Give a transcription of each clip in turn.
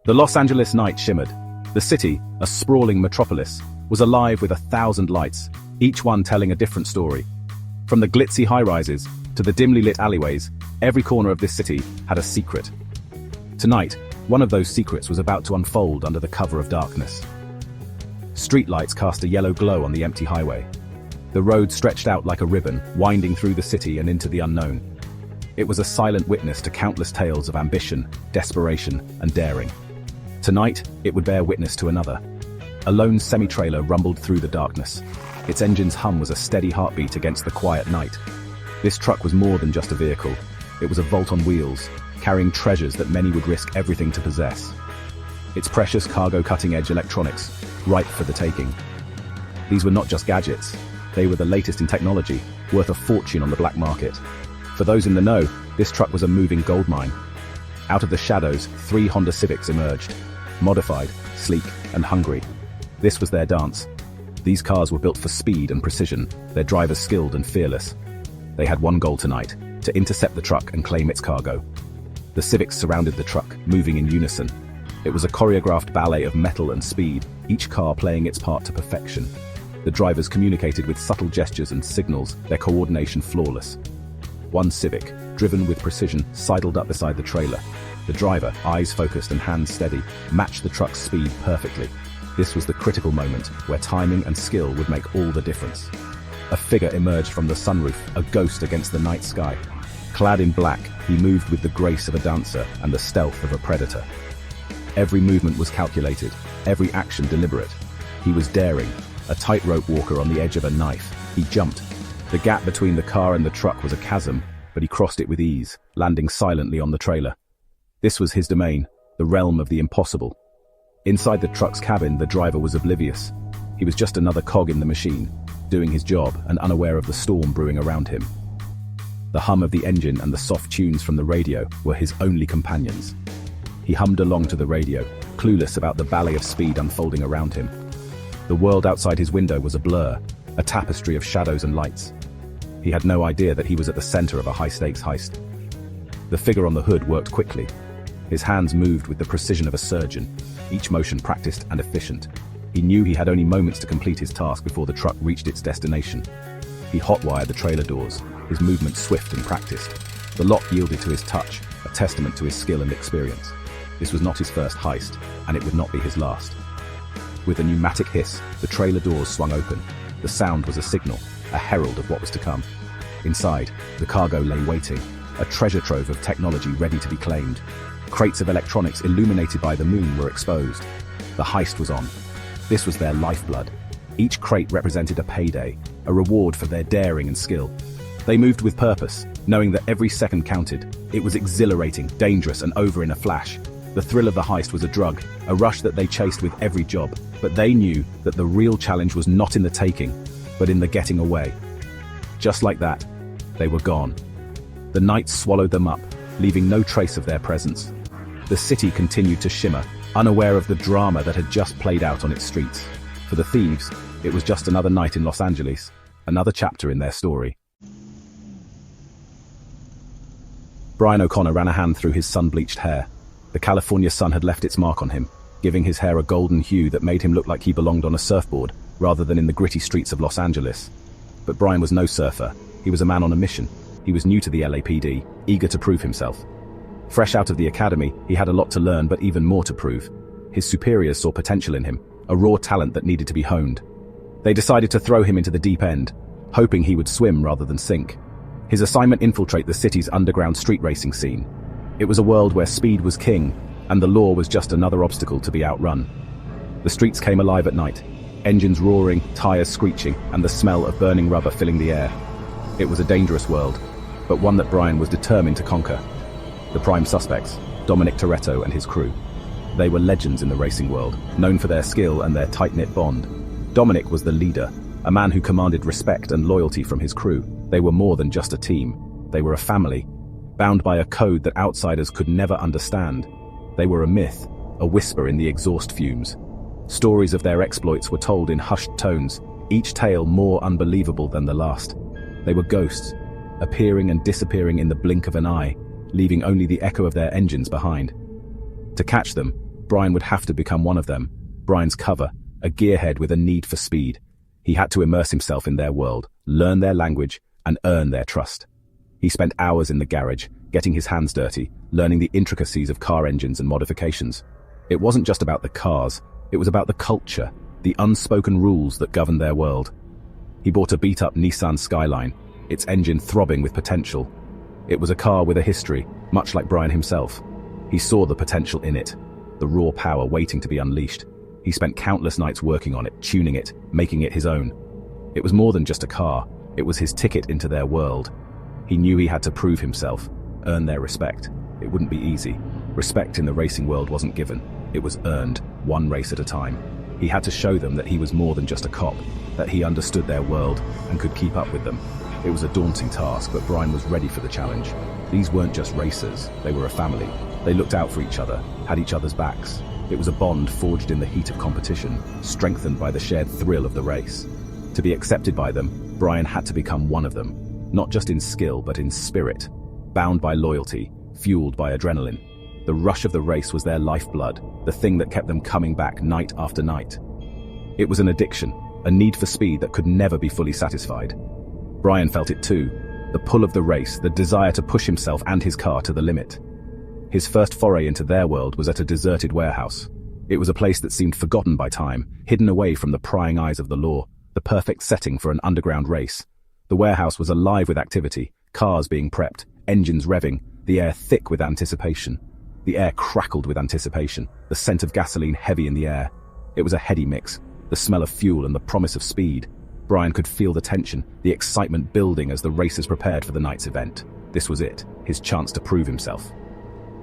The Los Angeles night shimmered. The city, a sprawling metropolis, was alive with 1,000 lights, each one telling a different story. From the glitzy high-rises to the dimly lit alleyways, every corner of this city had a secret. Tonight, one of those secrets was about to unfold under the cover of darkness. Streetlights cast a yellow glow on the empty highway. The road stretched out like a ribbon, winding through the city and into the unknown. It was a silent witness to countless tales of ambition, desperation, and daring. Tonight, it would bear witness to another. A lone semi-trailer rumbled through the darkness. Its engine's hum was a steady heartbeat against the quiet night. This truck was more than just a vehicle. It was a vault on wheels, carrying treasures that many would risk everything to possess. Its precious cargo cutting-edge electronics, ripe for the taking. These were not just gadgets. They were the latest in technology, worth a fortune on the black market. For those in the know, this truck was a moving goldmine. Out of the shadows, 3 Honda Civics emerged. Modified, sleek, and hungry. This was their dance. These cars were built for speed and precision, their drivers skilled and fearless. They had one goal tonight, to intercept the truck and claim its cargo. The Civics surrounded the truck, moving in unison. It was a choreographed ballet of metal and speed, each car playing its part to perfection. The drivers communicated with subtle gestures and signals, their coordination flawless. One Civic, driven with precision, sidled up beside the trailer. The driver, eyes focused and hands steady, matched the truck's speed perfectly. This was the critical moment, where timing and skill would make all the difference. A figure emerged from the sunroof, a ghost against the night sky. Clad in black, he moved with the grace of a dancer and the stealth of a predator. Every movement was calculated, every action deliberate. He was daring, a tightrope walker on the edge of a knife. He jumped. The gap between the car and the truck was a chasm, but he crossed it with ease, landing silently on the trailer. This was his domain, the realm of the impossible. Inside the truck's cabin, the driver was oblivious. He was just another cog in the machine, doing his job and unaware of the storm brewing around him. The hum of the engine and the soft tunes from the radio were his only companions. He hummed along to the radio, clueless about the ballet of speed unfolding around him. The world outside his window was a blur, a tapestry of shadows and lights. He had no idea that he was at the center of a high-stakes heist. The figure on the hood worked quickly. His hands moved with the precision of a surgeon, each motion practiced and efficient. He knew he had only moments to complete his task before the truck reached its destination. He hotwired the trailer doors, his movements swift and practiced. The lock yielded to his touch, a testament to his skill and experience. This was not his first heist, and it would not be his last. With a pneumatic hiss, the trailer doors swung open. The sound was a signal, a herald of what was to come. Inside, the cargo lay waiting, a treasure trove of technology ready to be claimed. Crates of electronics illuminated by the moon were exposed. The heist was on. This was their lifeblood. Each crate represented a payday, a reward for their daring and skill. They moved with purpose, knowing that every second counted. It was exhilarating, dangerous, and over in a flash. The thrill of the heist was a drug, a rush that they chased with every job. But they knew that the real challenge was not in the taking, but in the getting away. Just like that, they were gone. The night swallowed them up, leaving no trace of their presence. The city continued to shimmer, unaware of the drama that had just played out on its streets. For the thieves, it was just another night in Los Angeles, another chapter in their story. Brian O'Connor ran a hand through his sun-bleached hair. The California sun had left its mark on him, giving his hair a golden hue that made him look like he belonged on a surfboard, rather than in the gritty streets of Los Angeles. But Brian was no surfer. He was a man on a mission. He was new to the LAPD, eager to prove himself. Fresh out of the academy, he had a lot to learn, but even more to prove. His superiors saw potential in him, a raw talent that needed to be honed. They decided to throw him into the deep end, hoping he would swim rather than sink. His assignment: infiltrate the city's underground street racing scene. It was a world where speed was king, and the law was just another obstacle to be outrun. The streets came alive at night, engines roaring, tires screeching, and the smell of burning rubber filling the air. It was a dangerous world, but one that Brian was determined to conquer. The prime suspects, Dominic Toretto and his crew. They were legends in the racing world, known for their skill and their tight-knit bond. Dominic was the leader, a man who commanded respect and loyalty from his crew. They were more than just a team. They were a family, bound by a code that outsiders could never understand. They were a myth, a whisper in the exhaust fumes. Stories of their exploits were told in hushed tones, each tale more unbelievable than the last. They were ghosts, appearing and disappearing in the blink of an eye, leaving only the echo of their engines behind. To catch them, Brian would have to become one of them. Brian's cover, a gearhead with a need for speed. He had to immerse himself in their world, learn their language, and earn their trust. He spent hours in the garage, getting his hands dirty, learning the intricacies of car engines and modifications. It wasn't just about the cars, it was about the culture, the unspoken rules that governed their world. He bought a beat-up Nissan Skyline, its engine throbbing with potential. It was a car with a history, much like Brian himself. He saw the potential in it, the raw power waiting to be unleashed. He spent countless nights working on it, tuning it, making it his own. It was more than just a car, it was his ticket into their world. He knew he had to prove himself, earn their respect. It wouldn't be easy. Respect in the racing world wasn't given, it was earned, one race at a time. He had to show them that he was more than just a cop, that he understood their world and could keep up with them. It was a daunting task, but Brian was ready for the challenge. These weren't just racers, they were a family. They looked out for each other, had each other's backs. It was a bond forged in the heat of competition, strengthened by the shared thrill of the race. To be accepted by them, Brian had to become one of them, not just in skill but in spirit, bound by loyalty, fueled by adrenaline. The rush of the race was their lifeblood, the thing that kept them coming back night after night. It was an addiction, a need for speed that could never be fully satisfied. Brian felt it too, the pull of the race, the desire to push himself and his car to the limit. His first foray into their world was at a deserted warehouse. It was a place that seemed forgotten by time, hidden away from the prying eyes of the law, the perfect setting for an underground race. The warehouse was alive with activity, cars being prepped, engines revving, the air thick with anticipation. The air crackled with anticipation, the scent of gasoline heavy in the air. It was a heady mix, the smell of fuel and the promise of speed. Brian could feel the tension, the excitement building as the racers prepared for the night's event. This was it, his chance to prove himself.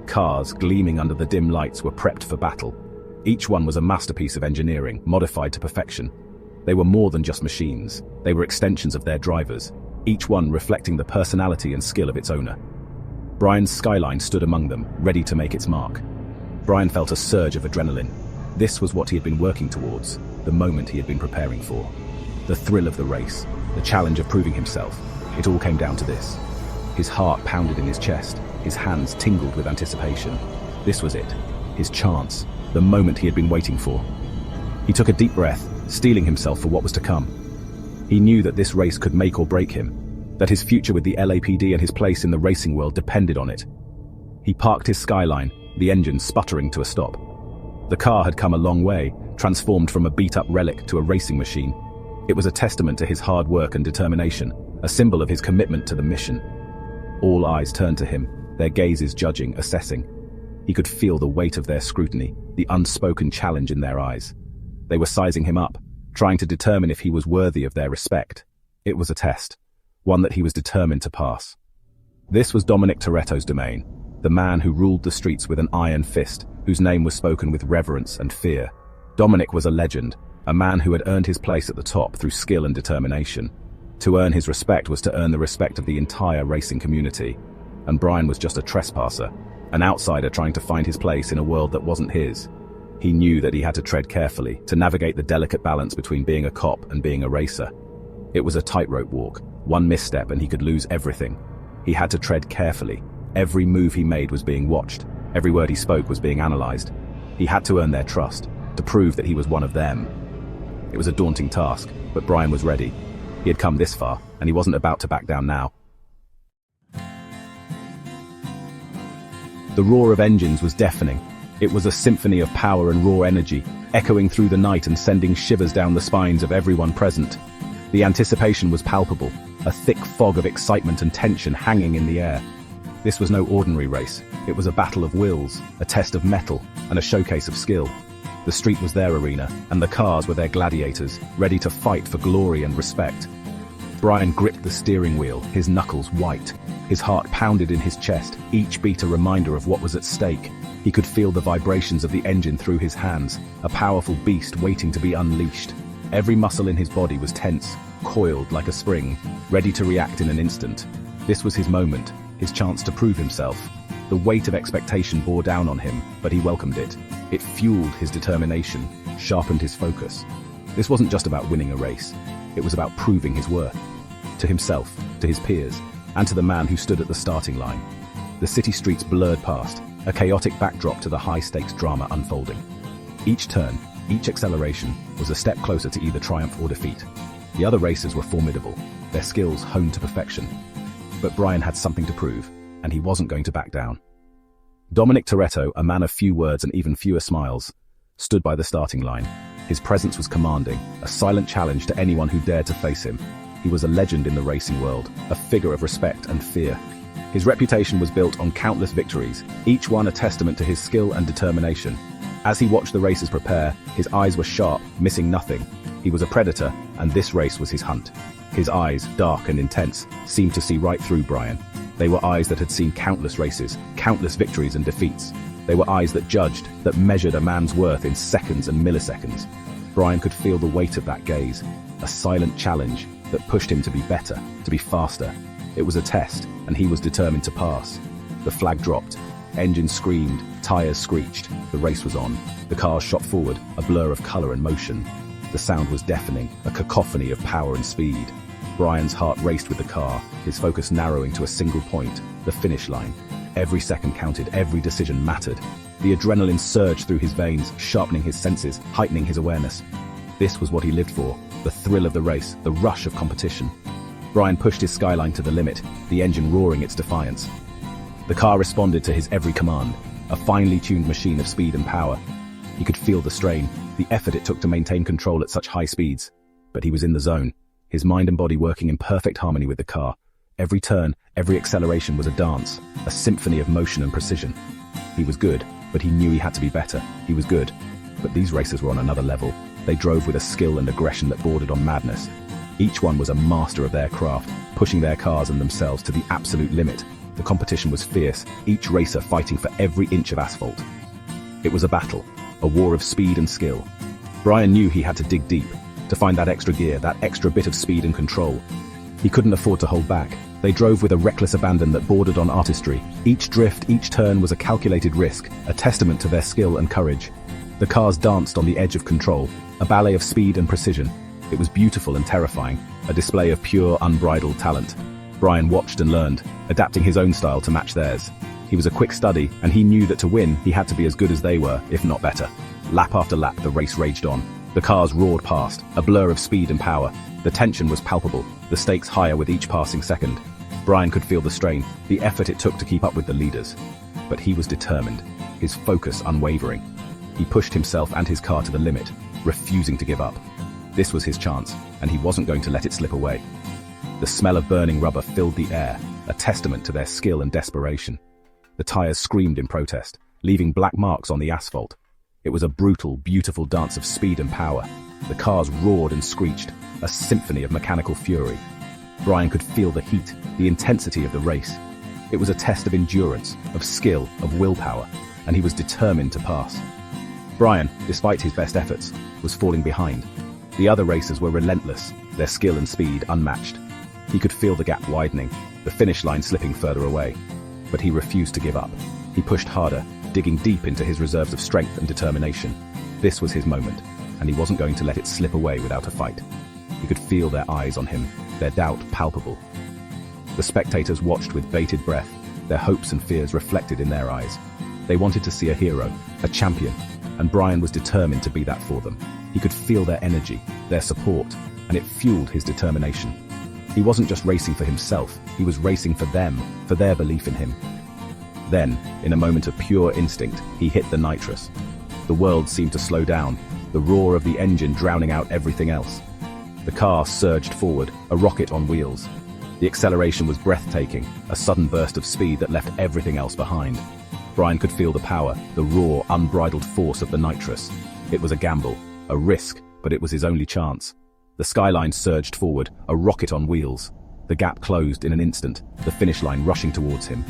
Cars, gleaming under the dim lights, were prepped for battle. Each one was a masterpiece of engineering, modified to perfection. They were more than just machines, they were extensions of their drivers, each one reflecting the personality and skill of its owner. Brian's Skyline stood among them, ready to make its mark. Brian felt a surge of adrenaline. This was what he had been working towards, the moment he had been preparing for. The thrill of the race, the challenge of proving himself, it all came down to this. His heart pounded in his chest, his hands tingled with anticipation. This was it, his chance, the moment he had been waiting for. He took a deep breath, steeling himself for what was to come. He knew that this race could make or break him, that his future with the LAPD and his place in the racing world depended on it. He parked his Skyline, the engine sputtering to a stop. The car had come a long way, transformed from a beat-up relic to a racing machine. It was a testament to his hard work and determination, a symbol of his commitment to the mission. All eyes turned to him, their gazes judging, assessing. He could feel the weight of their scrutiny, the unspoken challenge in their eyes. They were sizing him up, trying to determine if he was worthy of their respect. It was a test, one that he was determined to pass. This was Dominic Toretto's domain, the man who ruled the streets with an iron fist, whose name was spoken with reverence and fear. Dominic was a legend, a man who had earned his place at the top through skill and determination. To earn his respect was to earn the respect of the entire racing community. And Brian was just a trespasser, an outsider trying to find his place in a world that wasn't his. He knew that he had to tread carefully, to navigate the delicate balance between being a cop and being a racer. It was a tightrope walk, one misstep and he could lose everything. He had to tread carefully. Every move he made was being watched, every word he spoke was being analyzed. He had to earn their trust, to prove that he was one of them. It was a daunting task, but Brian was ready. He had come this far, and he wasn't about to back down now. The roar of engines was deafening. It was a symphony of power and raw energy, echoing through the night and sending shivers down the spines of everyone present. The anticipation was palpable, a thick fog of excitement and tension hanging in the air. This was no ordinary race. It was a battle of wills, a test of mettle, and a showcase of skill. The street was their arena, and the cars were their gladiators, ready to fight for glory and respect. Brian gripped the steering wheel, his knuckles white. His heart pounded in his chest, each beat a reminder of what was at stake. He could feel the vibrations of the engine through his hands, a powerful beast waiting to be unleashed. Every muscle in his body was tense, coiled like a spring, ready to react in an instant. This was his moment, his chance to prove himself. The weight of expectation bore down on him, but he welcomed it. It fueled his determination, sharpened his focus. This wasn't just about winning a race. It was about proving his worth. To himself, to his peers, and to the man who stood at the starting line. The city streets blurred past, a chaotic backdrop to the high-stakes drama unfolding. Each turn, each acceleration, was a step closer to either triumph or defeat. The other racers were formidable, their skills honed to perfection. But Brian had something to prove, and he wasn't going to back down. Dominic Toretto, a man of few words and even fewer smiles, stood by the starting line. His presence was commanding, a silent challenge to anyone who dared to face him. He was a legend in the racing world, a figure of respect and fear. His reputation was built on countless victories, each one a testament to his skill and determination. As he watched the racers prepare, his eyes were sharp, missing nothing. He was a predator, and this race was his hunt. His eyes, dark and intense, seemed to see right through Brian. They were eyes that had seen countless races, countless victories and defeats. They were eyes that judged, that measured a man's worth in seconds and milliseconds. Brian could feel the weight of that gaze, a silent challenge that pushed him to be better, to be faster. It was a test, and he was determined to pass. The flag dropped. Engines screamed, tires screeched. The race was on. The cars shot forward, a blur of color and motion. The sound was deafening, a cacophony of power and speed. Brian's heart raced with the car, his focus narrowing to a single point, the finish line. Every second counted, every decision mattered. The adrenaline surged through his veins, sharpening his senses, heightening his awareness. This was what he lived for, the thrill of the race, the rush of competition. Brian pushed his skyline to the limit, the engine roaring its defiance. The car responded to his every command, a finely tuned machine of speed and power. He could feel the strain, the effort it took to maintain control at such high speeds. But he was in the zone, his mind and body working in perfect harmony with the car. Every turn, every acceleration was a dance, a symphony of motion and precision. He was good, but he knew he had to be better. He was good. But these racers were on another level. They drove with a skill and aggression that bordered on madness. Each one was a master of their craft, pushing their cars and themselves to the absolute limit. The competition was fierce, each racer fighting for every inch of asphalt. It was a battle, a war of speed and skill. Brian knew he had to dig deep, to find that extra gear, that extra bit of speed and control. He couldn't afford to hold back. They drove with a reckless abandon that bordered on artistry. Each drift, each turn was a calculated risk, a testament to their skill and courage. The cars danced on the edge of control, a ballet of speed and precision. It was beautiful and terrifying, a display of pure, unbridled talent. Brian watched and learned, adapting his own style to match theirs. He was a quick study, and he knew that to win, he had to be as good as they were, if not better. Lap after lap, the race raged on. The cars roared past, a blur of speed and power. The tension was palpable, the stakes higher with each passing second. Brian could feel the strain, the effort it took to keep up with the leaders. But he was determined, his focus unwavering. He pushed himself and his car to the limit, refusing to give up. This was his chance, and he wasn't going to let it slip away. The smell of burning rubber filled the air, a testament to their skill and desperation. The tires screamed in protest, leaving black marks on the asphalt. It was a brutal, beautiful dance of speed and power. The cars roared and screeched, a symphony of mechanical fury. Brian could feel the heat, the intensity of the race. It was a test of endurance, of skill, of willpower, and he was determined to pass. Brian, despite his best efforts, was falling behind. The other racers were relentless, their skill and speed unmatched. He could feel the gap widening, the finish line slipping further away. But he refused to give up. He pushed harder, digging deep into his reserves of strength and determination. This was his moment, and he wasn't going to let it slip away without a fight. He could feel their eyes on him, their doubt palpable. The spectators watched with bated breath, their hopes and fears reflected in their eyes. They wanted to see a hero, a champion, and Brian was determined to be that for them. He could feel their energy, their support, and it fueled his determination. He wasn't just racing for himself, he was racing for them, for their belief in him. Then, in a moment of pure instinct, he hit the nitrous. The world seemed to slow down, the roar of the engine drowning out everything else. The car surged forward, a rocket on wheels. The acceleration was breathtaking, a sudden burst of speed that left everything else behind. Brian could feel the power, the raw, unbridled force of the nitrous. It was a gamble, a risk, but it was his only chance. The skyline surged forward, a rocket on wheels. The gap closed in an instant, the finish line rushing towards him.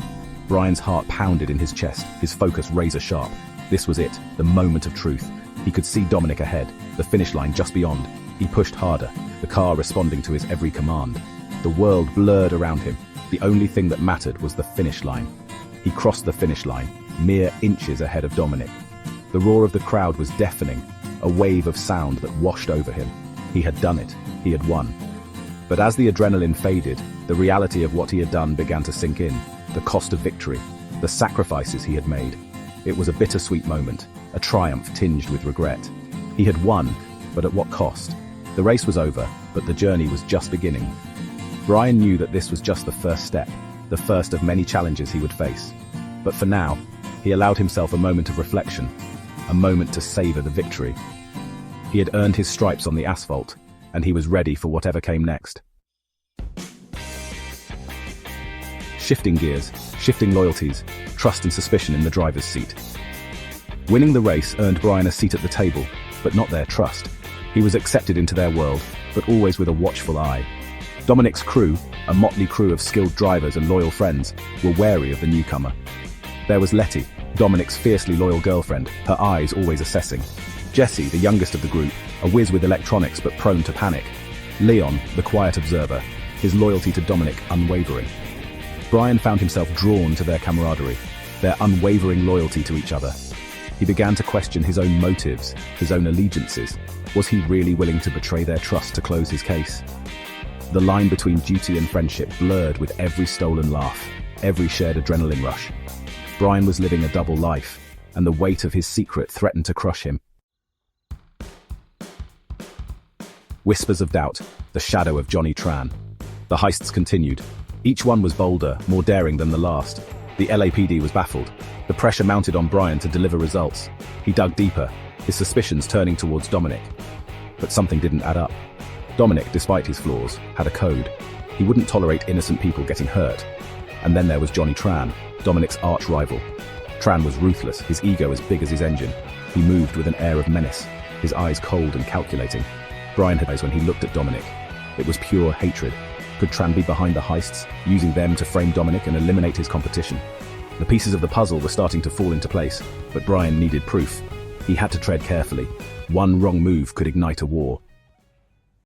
Brian's heart pounded in his chest, his focus razor sharp. This was it, the moment of truth. He could see Dominic ahead, the finish line just beyond. He pushed harder, the car responding to his every command. The world blurred around him. The only thing that mattered was the finish line. He crossed the finish line, mere inches ahead of Dominic. The roar of the crowd was deafening, a wave of sound that washed over him. He had done it. He had won. But as the adrenaline faded, the reality of what he had done began to sink in. The cost of victory, the sacrifices he had made. It was a bittersweet moment, a triumph tinged with regret. He had won, but at what cost? The race was over, but the journey was just beginning. Brian knew that this was just the first step, the first of many challenges he would face. But for now, he allowed himself a moment of reflection, a moment to savor the victory. He had earned his stripes on the asphalt, and he was ready for whatever came next. Shifting gears, shifting loyalties, trust and suspicion in the driver's seat. Winning the race earned Brian a seat at the table, but not their trust. He was accepted into their world, but always with a watchful eye. Dominic's crew, a motley crew of skilled drivers and loyal friends, were wary of the newcomer. There was Letty, Dominic's fiercely loyal girlfriend, her eyes always assessing. Jesse, the youngest of the group, a whiz with electronics but prone to panic. Leon, the quiet observer, his loyalty to Dominic unwavering. Brian found himself drawn to their camaraderie, their unwavering loyalty to each other. He began to question his own motives, his own allegiances. Was he really willing to betray their trust to close his case? The line between duty and friendship blurred with every stolen laugh, every shared adrenaline rush. Brian was living a double life, and the weight of his secret threatened to crush him. Whispers of doubt, the shadow of Johnny Tran. The heists continued. Each one was bolder, more daring than the last. The LAPD was baffled. The pressure mounted on Brian to deliver results. He dug deeper, his suspicions turning towards Dominic. But something didn't add up. Dominic, despite his flaws, had a code. He wouldn't tolerate innocent people getting hurt. And then there was Johnny Tran, Dominic's arch rival. Tran was ruthless, his ego as big as his engine. He moved with an air of menace, his eyes cold and calculating. Brian had eyes when he looked at Dominic. It was pure hatred. Could Tran be behind the heists, using them to frame Dominic and eliminate his competition? The pieces of the puzzle were starting to fall into place, but Brian needed proof. He had to tread carefully. One wrong move could ignite a war.